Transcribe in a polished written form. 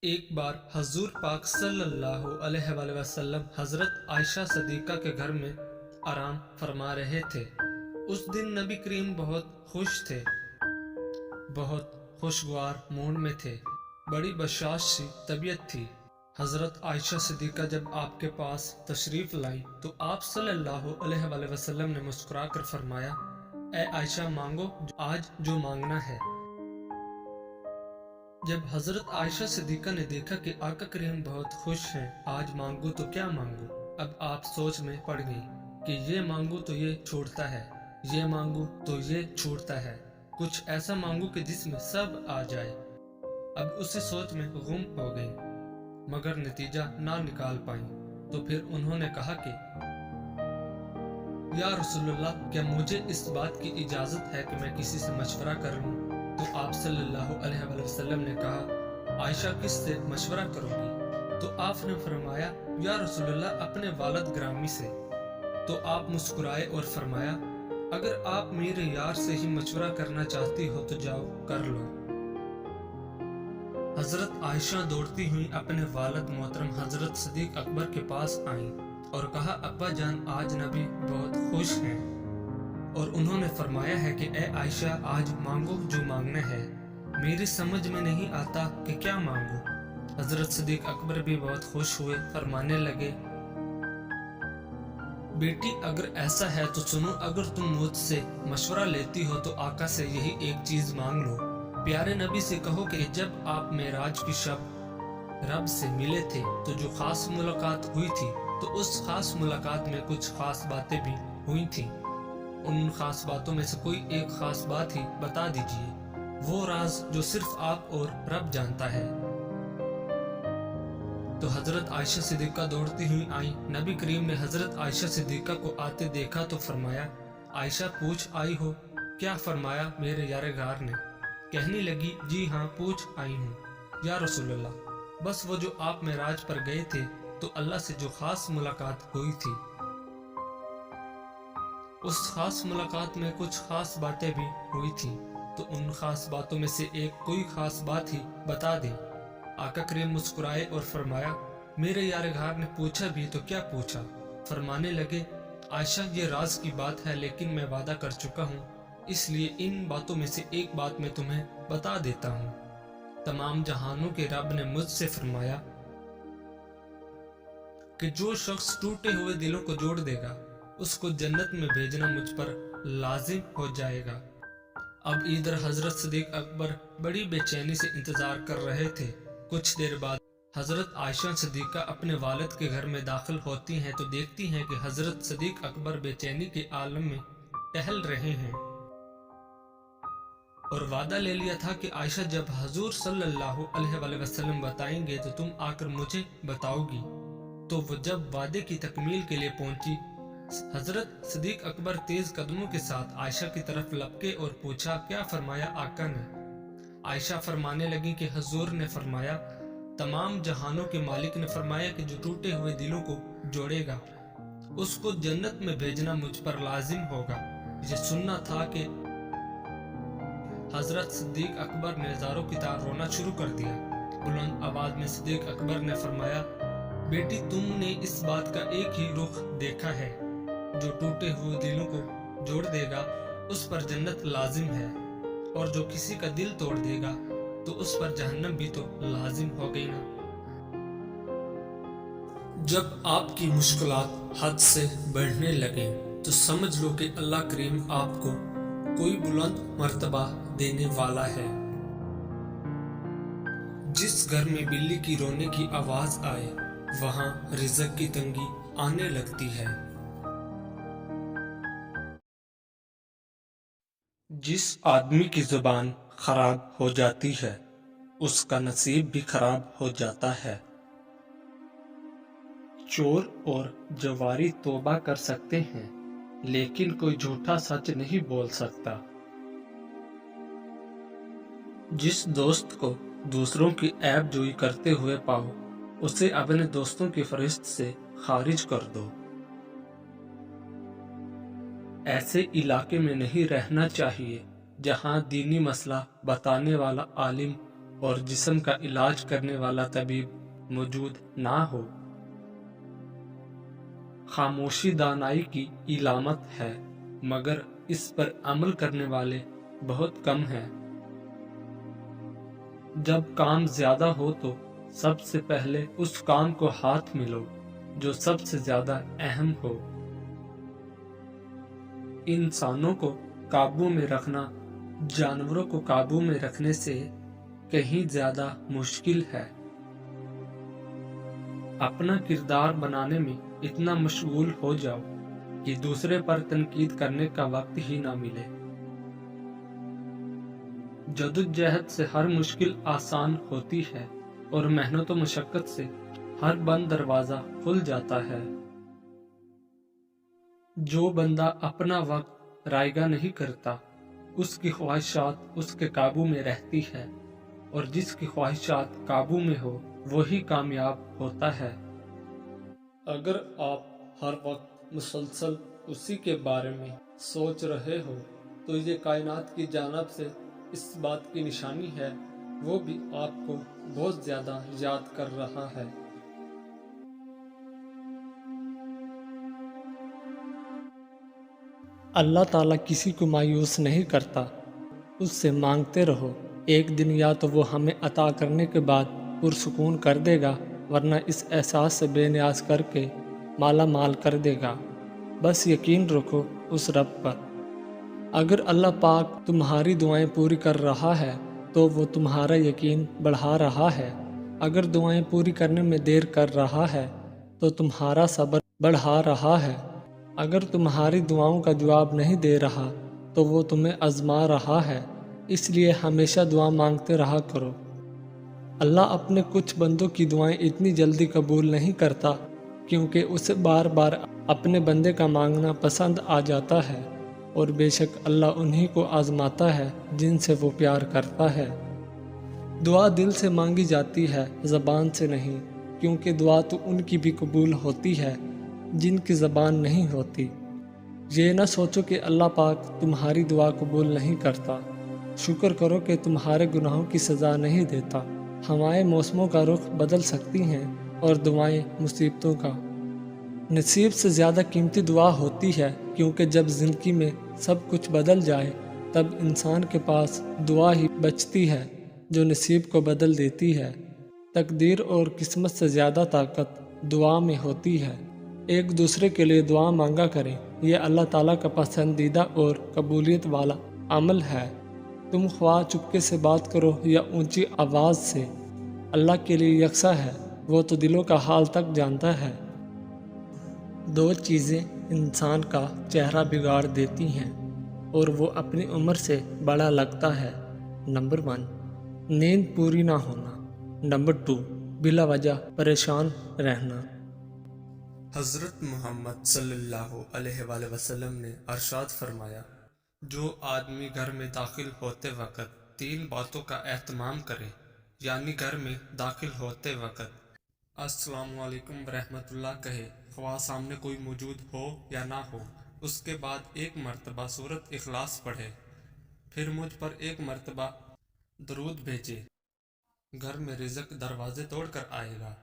ایک بار حضور پاک صلی اللہ علیہ وآلہ وسلم حضرت عائشہ صدیقہ کے گھر میں آرام فرما رہے تھے۔ اس دن نبی کریم بہت خوش تھے، بہت خوشگوار موڈ میں تھے، بڑی بشاش سی طبیعت تھی۔ حضرت عائشہ صدیقہ جب آپ کے پاس تشریف لائی تو آپ صلی اللہ علیہ وآلہ وسلم نے مسکرا کر فرمایا، اے عائشہ مانگو آج جو مانگنا ہے۔ جب حضرت عائشہ صدیقہ نے دیکھا کہ آقا کریم بہت خوش ہیں، آج مانگو تو کیا مانگو، اب آپ سوچ میں پڑ گئی کہ یہ مانگو تو یہ چھوڑتا ہے، یہ مانگو تو یہ چھوڑتا ہے، کچھ ایسا مانگو کہ جس میں سب آ جائے۔ اب اسی سوچ میں گم ہو گئی مگر نتیجہ نہ نکال پائیں، تو پھر انہوں نے کہا کہ یا رسول اللہ، کیا مجھے اس بات کی اجازت ہے کہ میں کسی سے مشورہ کر لوں؟ تو آپ صلی اللہ علیہ وآلہ وسلم نے کہا، عائشہ کس سے مشورہ کرو گی؟ تو آپ نے فرمایا، یا رسول اللہ اپنے والد گرامی سے۔ تو آپ مسکرائے اور فرمایا، اگر آپ میرے یار سے ہی مشورہ کرنا چاہتی ہو تو جاؤ کر لو۔ حضرت عائشہ دوڑتی ہوئی اپنے والد محترم حضرت صدیق اکبر کے پاس آئیں اور کہا، ابا جان آج نبی بہت خوش ہیں اور انہوں نے فرمایا ہے کہ اے عائشہ آج مانگو جو مانگنا ہے، میری سمجھ میں نہیں آتا کہ کیا مانگو۔ حضرت صدیق اکبر بھی بہت خوش ہوئے، فرمانے لگے، بیٹی اگر ایسا ہے تو سنو، اگر تم مجھ سے مشورہ لیتی ہو تو آقا سے یہی ایک چیز مانگ لو، پیارے نبی سے کہو کہ جب آپ معراج کی شب رب سے ملے تھے تو جو خاص ملاقات ہوئی تھی تو اس خاص ملاقات میں کچھ خاص باتیں بھی ہوئی تھیں، ان خاص باتوں میں سے کوئی ایک خاص بات ہی بتا دیجئے، وہ راز جو صرف آپ اور رب جانتا ہے۔ تو حضرت عائشہ صدیقہ دوڑتی ہوئی آئیں، نبی کریم نے حضرت عائشہ صدیقہ کو آتے دیکھا تو فرمایا، عائشہ پوچھ آئی ہو؟ کیا فرمایا میرے یار غار نے؟ کہنے لگی، جی ہاں پوچھ آئی ہوں یا رسول اللہ، بس وہ جو آپ معراج پر گئے تھے تو اللہ سے جو خاص ملاقات ہوئی تھی، اس خاص ملاقات میں کچھ خاص باتیں بھی ہوئی تھیں، تو ان خاص باتوں میں سے ایک کوئی خاص بات ہی بتا دیں۔ آقا کریم مسکرائے اور فرمایا، میرے یار غار نے پوچھا بھی تو کیا پوچھا؟ فرمانے لگے، عائشہ یہ راز کی بات ہے لیکن میں وعدہ کر چکا ہوں، اس لیے ان باتوں میں سے ایک بات میں تمہیں بتا دیتا ہوں۔ تمام جہانوں کے رب نے مجھ سے فرمایا کہ جو شخص ٹوٹے ہوئے دلوں کو جوڑ دے گا اس کو جنت میں بھیجنا مجھ پر لازم ہو جائے گا۔ اب ادھر حضرت صدیق اکبر بڑی بے چینی سے انتظار کر رہے تھے۔ کچھ دیر بعد حضرت عائشہ صدیقہ اپنے والد کے گھر میں داخل ہوتی ہیں تو دیکھتی ہیں کہ حضرت صدیق اکبر بے چینی کے عالم میں ٹہل رہے ہیں اور وعدہ لے لیا تھا کہ عائشہ جب حضور صلی اللہ علیہ وآلہ وسلم بتائیں گے تو تم آ کر مجھے بتاؤ گی۔ تو وہ جب وعدے کی تکمیل کے لیے پہنچی، حضرت صدیق اکبر تیز قدموں کے ساتھ عائشہ کی طرف لپکے اور پوچھا، کیا فرمایا آقا نے؟ عائشہ فرمانے لگی کہ حضور نے فرمایا، تمام جہانوں کے مالک نے فرمایا کہ جو ٹوٹے ہوئے دلوں کو جوڑے گا اس کو جنت میں بھیجنا مجھ پر لازم ہوگا۔ یہ سننا تھا کہ حضرت صدیق اکبر نے زاروں کی طرح رونا شروع کر دیا۔ بلند آواز میں صدیق اکبر نے فرمایا، بیٹی تم نے اس بات کا ایک ہی رخ دیکھا ہے، جو ٹوٹے ہوئے دلوں کو جوڑ دے گا اس پر جنت لازم ہے، اور جو کسی کا دل توڑ دے گا تو اس پر جہنم بھی تو لازم ہو گئی نا۔ جب آپ کی مشکلات حد سے بڑھنے لگیں تو سمجھ لو کہ اللہ کریم آپ کو کوئی بلند مرتبہ دینے والا ہے۔ جس گھر میں بلی کی رونے کی آواز آئے وہاں رزق کی تنگی آنے لگتی ہے۔ جس آدمی کی زبان خراب ہو جاتی ہے اس کا نصیب بھی خراب ہو جاتا ہے۔ چور اور جواری توبہ کر سکتے ہیں لیکن کوئی جھوٹا سچ نہیں بول سکتا۔ جس دوست کو دوسروں کی عیب جوئی کرتے ہوئے پاؤ اسے اپنے دوستوں کی فہرست سے خارج کر دو۔ ایسے علاقے میں نہیں رہنا چاہیے جہاں دینی مسئلہ بتانے والا عالم اور جسم کا علاج کرنے والا طبیب موجود نہ ہو۔ خاموشی دانائی کی علامت ہے، مگر اس پر عمل کرنے والے بہت کم ہیں۔ جب کام زیادہ ہو تو سب سے پہلے اس کام کو ہاتھ میں لو جو سب سے زیادہ اہم ہو۔ انسانوں کو قابو میں رکھنا جانوروں کو قابو میں رکھنے سے کہیں زیادہ مشکل ہے۔ اپنا کردار بنانے میں اتنا مشغول ہو جاؤ کہ دوسرے پر تنقید کرنے کا وقت ہی نہ ملے۔ جدوجہد سے ہر مشکل آسان ہوتی ہے اور محنت و مشقت سے ہر بند دروازہ کھل جاتا ہے۔ جو بندہ اپنا وقت رائگاں نہیں کرتا، اس کی خواہشات اس کے قابو میں رہتی ہے، اور جس کی خواہشات قابو میں ہو وہی کامیاب ہوتا ہے۔ اگر آپ ہر وقت مسلسل اسی کے بارے میں سوچ رہے ہو تو یہ کائنات کی جانب سے اس بات کی نشانی ہے وہ بھی آپ کو بہت زیادہ یاد کر رہا ہے۔ اللہ تعالیٰ کسی کو مایوس نہیں کرتا، اس سے مانگتے رہو، ایک دن یا تو وہ ہمیں عطا کرنے کے بعد پرسکون کر دے گا، ورنہ اس احساس سے بے نیاز کر کے مالا مال کر دے گا۔ بس یقین رکھو اس رب پر۔ اگر اللہ پاک تمہاری دعائیں پوری کر رہا ہے تو وہ تمہارا یقین بڑھا رہا ہے، اگر دعائیں پوری کرنے میں دیر کر رہا ہے تو تمہارا صبر بڑھا رہا ہے، اگر تمہاری دعاؤں کا جواب نہیں دے رہا تو وہ تمہیں آزما رہا ہے۔ اس لیے ہمیشہ دعا مانگتے رہا کرو۔ اللہ اپنے کچھ بندوں کی دعائیں اتنی جلدی قبول نہیں کرتا کیونکہ اسے بار بار اپنے بندے کا مانگنا پسند آ جاتا ہے، اور بے شک اللہ انہی کو آزماتا ہے جن سے وہ پیار کرتا ہے۔ دعا دل سے مانگی جاتی ہے، زبان سے نہیں، کیونکہ دعا تو ان کی بھی قبول ہوتی ہے جن کی زبان نہیں ہوتی۔ یہ نہ سوچو کہ اللہ پاک تمہاری دعا قبول نہیں کرتا، شکر کرو کہ تمہارے گناہوں کی سزا نہیں دیتا۔ ہوائیں موسموں کا رخ بدل سکتی ہیں اور دعائیں مصیبتوں کا۔ نصیب سے زیادہ قیمتی دعا ہوتی ہے، کیونکہ جب زندگی میں سب کچھ بدل جائے تب انسان کے پاس دعا ہی بچتی ہے جو نصیب کو بدل دیتی ہے۔ تقدیر اور قسمت سے زیادہ طاقت دعا میں ہوتی ہے۔ ایک دوسرے کے لیے دعا مانگا کریں، یہ اللہ تعالیٰ کا پسندیدہ اور قبولیت والا عمل ہے۔ تم خواہ چپکے سے بات کرو یا اونچی آواز سے، اللہ کے لیے یکساں ہے، وہ تو دلوں کا حال تک جانتا ہے۔ دو چیزیں انسان کا چہرہ بگاڑ دیتی ہیں اور وہ اپنی عمر سے بڑا لگتا ہے۔ نمبر 1، نیند پوری نہ ہونا۔ نمبر 2، بلا وجہ پریشان رہنا۔ حضرت محمد صلی اللہ علیہ وآلہ وسلم نے ارشاد فرمایا، جو آدمی گھر میں داخل ہوتے وقت 3 باتوں کا اہتمام کرے، یعنی گھر میں داخل ہوتے وقت السلام علیکم ورحمۃ اللہ کہے، خواہ سامنے کوئی موجود ہو یا نہ ہو، اس کے بعد 1 مرتبہ سورۃ اخلاص پڑھے، پھر مجھ پر 1 مرتبہ درود بھیجے، گھر میں رزق دروازے توڑ کر آئے گا۔